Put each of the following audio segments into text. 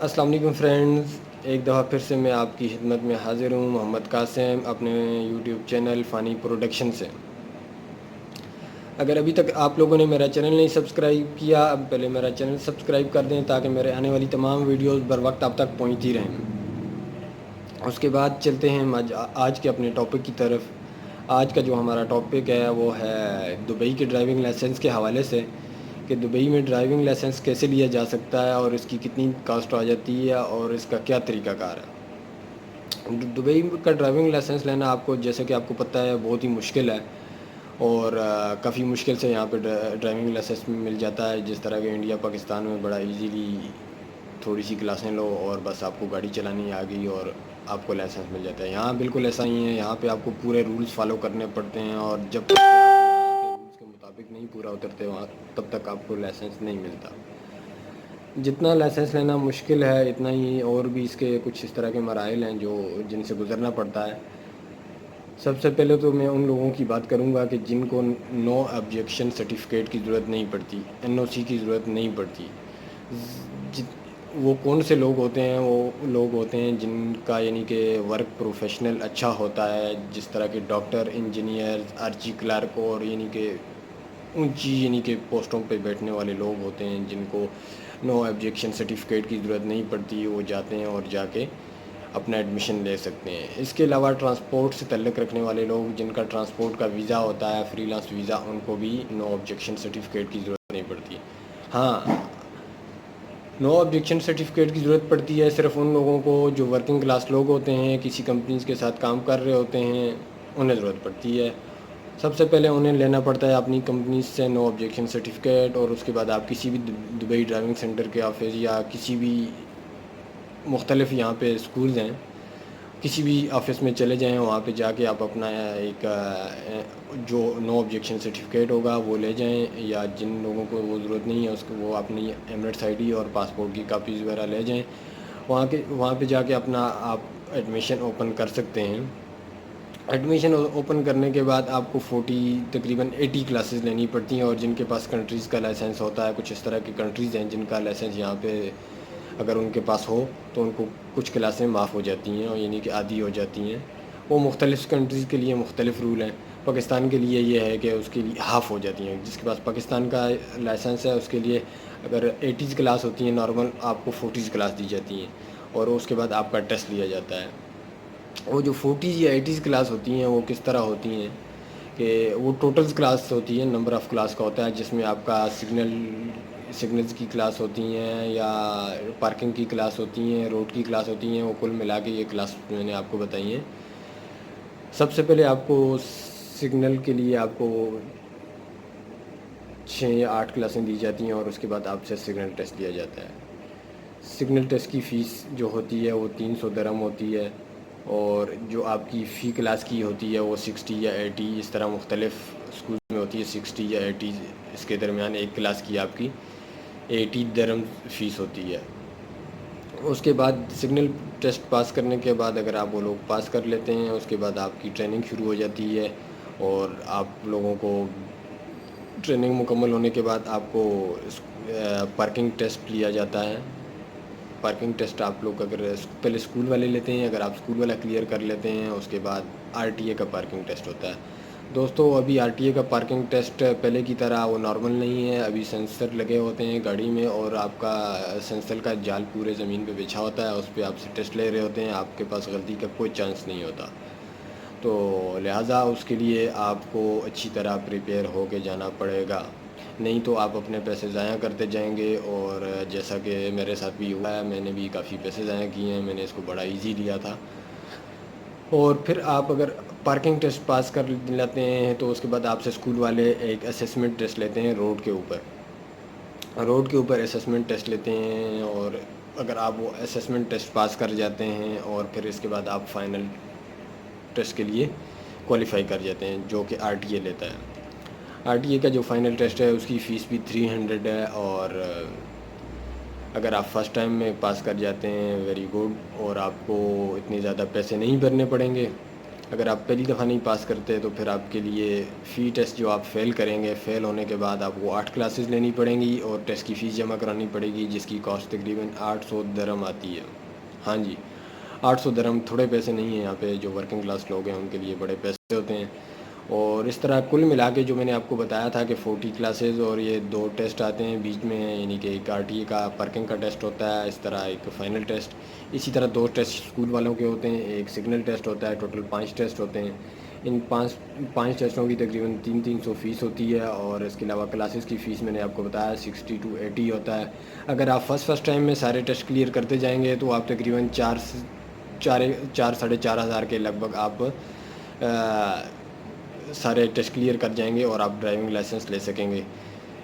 السلام علیکم فرینڈز، ایک دفعہ پھر سے میں آپ کی خدمت میں حاضر ہوں، محمد قاسم، اپنے یوٹیوب چینل فانی پروڈکشن سے۔ اگر ابھی تک آپ لوگوں نے میرا چینل نہیں سبسکرائب کیا، اب پہلے میرا چینل سبسکرائب کر دیں تاکہ میرے آنے والی تمام ویڈیوز بر وقت آپ تک پہنچتی رہیں۔ اس کے بعد چلتے ہیں ہم آج کے اپنے ٹاپک کی طرف۔ آج کا جو ہمارا ٹاپک ہے وہ ہے دبئی کے ڈرائیونگ لائسنس کے حوالے سے، کہ دبئی میں ڈرائیونگ لائسنس کیسے لیا جا سکتا ہے اور اس کی کتنی کاسٹ آ جاتی ہے اور اس کا کیا طریقہ کار ہے۔ دبئی کا ڈرائیونگ لائسنس لینا آپ کو، جیسے کہ آپ کو پتہ ہے، بہت ہی مشکل ہے، اور کافی مشکل سے یہاں پہ ڈرائیونگ لائسنس مل جاتا ہے، جس طرح کہ انڈیا پاکستان میں بڑا ایزیلی تھوڑی سی کلاسیں لو اور بس آپ کو گاڑی چلانی آ گئی اور آپ کو لائسنس مل جاتا ہے۔ یہاں بالکل ایسا ہی ہے، یہاں پہ آپ کو پورے رولز فالو کرنے پڑتے ہیں، اور جب تک کہ آپ یہاں کے رولز کے مطابق نہیں پورا اترتے وہاں، تب تک آپ کو لائسنس نہیں ملتا۔ جتنا لائسنس لینا مشکل ہے، اتنا ہی اور بھی اس کے کچھ اس طرح کے مراحل ہیں جن سے گزرنا پڑتا ہے۔ سب سے پہلے تو میں ان لوگوں کی بات کروں گا کہ جن کو نو آبجیکشن سرٹیفکیٹ کی ضرورت نہیں پڑتی، NOC کی ضرورت نہیں پڑتی۔ وہ کون سے لوگ ہوتے ہیں؟ وہ لوگ ہوتے ہیں جن کا یعنی کہ ورک پروفیشنل اچھا ہوتا ہے، جس طرح کے ڈاکٹر، انجینئر، آرچی کلرک، اور یعنی کہ اونچی یعنی کہ پوسٹوں پہ بیٹھنے والے لوگ ہوتے ہیں جن کو نو آبجیکشن سرٹیفکیٹ کی ضرورت نہیں پڑتی۔ وہ جاتے ہیں اور جا کے اپنا ایڈمیشن لے سکتے ہیں۔ اس کے علاوہ ٹرانسپورٹ سے تعلق رکھنے والے لوگ، جن کا ٹرانسپورٹ کا ویزا ہوتا ہے، فری لانس ویزا، ان کو بھی نو آبجیکشن سرٹیفکیٹ کی ضرورت نہیں پڑتی۔ ہاں، نو آبجیکشن سرٹیفکیٹ کی ضرورت پڑتی ہے صرف ان لوگوں کو جو ورکنگ کلاس لوگ ہوتے ہیں، کسی کمپنیز کے ساتھ کام کر رہے ہوتے ہیں، انہیں ضرورت پڑتی ہے۔ سب سے پہلے انہیں لینا پڑتا ہے اپنی کمپنیز سے نو آبجیکشن سرٹیفکیٹ، اور اس کے بعد آپ کسی بھی دبئی ڈرائیونگ سینٹر کے آفس یا کسی بھی مختلف یہاں پہ اسکولز ہیں، کسی بھی آفس میں چلے جائیں، وہاں پہ جا کے آپ اپنا ایک جو نو آبجیکشن سرٹیفکیٹ ہوگا وہ لے جائیں، یا جن لوگوں کو وہ ضرورت نہیں ہے اس کو وہ اپنی ایمریٹس ID اور پاسپورٹ کی کاپیز وغیرہ لے جائیں۔ وہاں پہ جا کے اپنا آپ ایڈمیشن اوپن کر سکتے ہیں۔ ایڈمیشن اوپن کرنے کے بعد آپ کو تقریباً 80 کلاسز لینی پڑتی ہیں، اور جن کے پاس کنٹریز کا لائسنس ہوتا ہے، کچھ اس طرح کی کنٹریز ہیں جن کا لائسنس یہاں پہ اگر ان کے پاس ہو تو ان کو کچھ کلاسیں معاف ہو جاتی ہیں، اور یعنی کہ آدھی ہو جاتی ہیں۔ وہ مختلف کنٹریز کے لیے مختلف رول ہیں۔ پاکستان کے لیے یہ ہے کہ اس کے لیے ہاف ہو جاتی ہیں۔ جس کے پاس پاکستان کا لائسنس ہے اس کے لیے اگر 80 کلاس ہوتی ہیں نارمل، آپ کو 40 کلاس دی جاتی ہیں، اور اس کے بعد آپ کا ٹیسٹ لیا جاتا ہے۔ وہ جو 40 یا 80 کلاس ہوتی ہیں وہ کس طرح ہوتی ہیں کہ وہ ٹوٹلز کلاس ہوتی ہیں، نمبر آف کلاس کا ہوتا ہے، جس میں آپ کا سگنلز کی کلاس ہوتی ہیں، یا پارکنگ کی کلاس ہوتی ہیں، روڈ کی کلاس ہوتی ہیں۔ وہ کل ملا کے یہ کلاس میں نے آپ کو بتائی ہیں۔ سب سے پہلے آپ کو سگنل کے لیے آپ کو 6 یا 8 کلاسیں دی جاتی ہیں، اور اس کے بعد آپ سے سگنل ٹیسٹ لیا جاتا ہے۔ سگنل ٹیسٹ کی فیس جو ہوتی ہے وہ 300 درہم ہوتی ہے، اور جو آپ کی فی کلاس کی ہوتی ہے وہ 60 یا 80، اس طرح مختلف اسکول میں ہوتی ہے، 60 یا 80 اس کے درمیان ایک کلاس کی آپ کی 80 درہم فیس ہوتی ہے۔ اس کے بعد سگنل ٹیسٹ پاس کرنے کے بعد اگر آپ وہ لوگ پاس کر لیتے ہیں، اس کے بعد آپ کی ٹریننگ شروع ہو جاتی ہے، اور آپ لوگوں کو ٹریننگ مکمل ہونے کے بعد آپ کو پارکنگ ٹیسٹ لیا جاتا ہے۔ پارکنگ ٹیسٹ آپ لوگ اگر پہلے اسکول والے لیتے ہیں، اگر آپ اسکول والا کلیئر کر لیتے ہیں، اس کے بعد RTA کا پارکنگ ٹیسٹ ہوتا ہے۔ دوستو، ابھی RTA کا پارکنگ ٹیسٹ پہلے کی طرح وہ نارمل نہیں ہے، ابھی سینسر لگے ہوتے ہیں گاڑی میں، اور آپ کا سینسر کا جال پورے زمین پہ بچھا ہوتا ہے، اس پہ آپ سے ٹیسٹ لے رہے ہوتے ہیں، آپ کے پاس غلطی کا کوئی چانس نہیں ہوتا۔ تو لہٰذا اس کے لیے آپ کو اچھی طرح پریپیئر ہو کے جانا پڑے گا، نہیں تو آپ اپنے پیسے ضائع کرتے جائیں گے۔ اور جیسا کہ میرے ساتھ بھی ہوا ہے، میں نے بھی کافی پیسے ضائع کیے ہیں، میں نے اس کو بڑا ایزی لیا تھا۔ اور پھر آپ اگر پارکنگ ٹیسٹ پاس کر لیتے ہیں تو اس کے بعد آپ سے اسکول والے ایک اسیسمنٹ ٹیسٹ لیتے ہیں روڈ کے اوپر اسیسمنٹ ٹیسٹ لیتے ہیں، اور اگر آپ وہ اسیسمنٹ ٹیسٹ پاس کر جاتے ہیں اور پھر اس کے بعد آپ فائنل ٹیسٹ کے لیے کوالیفائی کر جاتے ہیں، جو کہ RTA لیتا ہے۔ RTA کا جو فائنل ٹیسٹ ہے اس کی فیس بھی 300 ہے، اور اگر آپ فرسٹ ٹائم میں پاس کر جاتے ہیں ویری گڈ، اور آپ کو اتنے زیادہ پیسے نہیں بھرنے پڑیں گے۔ اگر آپ پہلی دفعہ نہیں پاس کرتے تو پھر آپ کے لیے فی ٹیسٹ جو آپ فیل کریں گے، فیل ہونے کے بعد آپ کو 8 کلاسز لینی پڑیں گی اور ٹیسٹ کی فیس جمع کرانی پڑے گی، جس کی کاسٹ تقریباً 800 درہم آتی ہے۔ ہاں جی، 800 درہم تھوڑے پیسے نہیں ہیں، یہاں پہ جو ورکنگ کلاس لوگ ہیں ان کے لیے بڑے پیسے ہوتے ہیں۔ اور اس طرح کل ملا کے جو میں نے آپ کو بتایا تھا کہ 40 کلاسز اور یہ 2 ٹیسٹ آتے ہیں بیچ میں، یعنی کہ ایک آر ٹی اے کا پارکنگ کا ٹیسٹ ہوتا ہے، اس طرح ایک فائنل ٹیسٹ، اسی طرح 2 ٹیسٹ اسکول والوں کے ہوتے ہیں، ایک سگنل ٹیسٹ ہوتا ہے، ٹوٹل 5 ٹیسٹ ہوتے ہیں۔ ان پانچ ٹیسٹوں کی تقریباً 300 فیس ہوتی ہے، اور اس کے علاوہ کلاسز کی فیس میں نے آپ کو بتایا 60 to 80 ہوتا ہے۔ اگر آپ فرسٹ ٹائم میں سارے ٹیسٹ کلیئر کرتے جائیں گے تو آپ تقریباً 4,000 کے لگ بھگ آپ سارے ٹیسٹ کلیئر کر جائیں گے اور آپ ڈرائیونگ لائسنس لے سکیں گے۔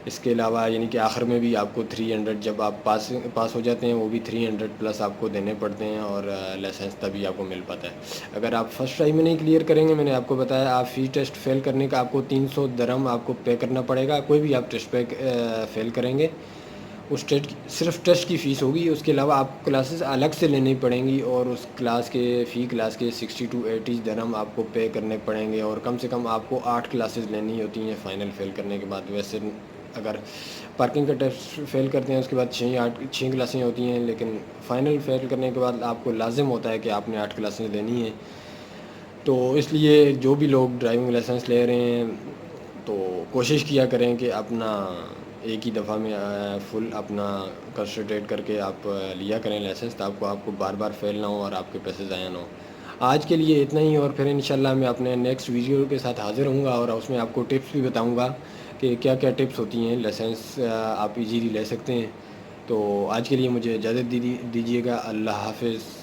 اس کے علاوہ یعنی کہ آخر میں بھی آپ کو 300 جب آپ پاس ہو جاتے ہیں، وہ بھی 300 پلس آپ کو دینے پڑتے ہیں، اور لائسنس تبھی آپ کو مل پاتا ہے۔ اگر آپ فرسٹ ٹائم میں نہیں کلیئر کریں گے، میں نے آپ کو بتایا آپ فی ٹیسٹ فیل کرنے کا آپ کو 300 درہم آپ کو پے کرنا پڑے گا۔ کوئی بھی آپ ٹیسٹ پہ فیل کریں گے، اس ٹیسٹ صرف ٹیسٹ کی فیس ہوگی، اس کے علاوہ آپ کو کلاسز الگ سے لینی پڑیں گی، اور اس کلاس کے فی کلاس کے 60 to 80 درہم آپ کو پے کرنے پڑیں گے، اور کم سے کم آپ کو 8 کلاسز لینی ہوتی ہیں فائنل فیل کرنے کے بعد۔ ویسے اگر پارکنگ کا ٹیسٹ فیل کرتے ہیں اس کے بعد 6 کلاسیں ہوتی ہیں، لیکن فائنل فیل کرنے کے بعد آپ کو لازم ہوتا ہے کہ آپ نے 8 کلاسیں لینی ہیں۔ تو اس لیے جو بھی لوگ ڈرائیونگ لائسنس لے رہے ہیں تو کوشش کیا کریں کہ اپنا ایک ہی دفعہ میں فل اپنا کنسنٹریٹ کر کے آپ لیا کریں لائسنس، تاکہ آپ کو بار بار فیل نہ ہو اور آپ کے پیسے ضائع نہ ہو۔ آج کے لیے اتنا ہی، اور پھر انشاءاللہ میں اپنے نیکسٹ ویڈیو کے ساتھ حاضر ہوں گا، اور اس میں آپ کو ٹپس بھی بتاؤں گا کہ کیا کیا ٹپس ہوتی ہیں لائسنس آپ ایزیلی لے سکتے ہیں۔ تو آج کے لیے مجھے اجازت دیجیے گا۔ اللہ حافظ۔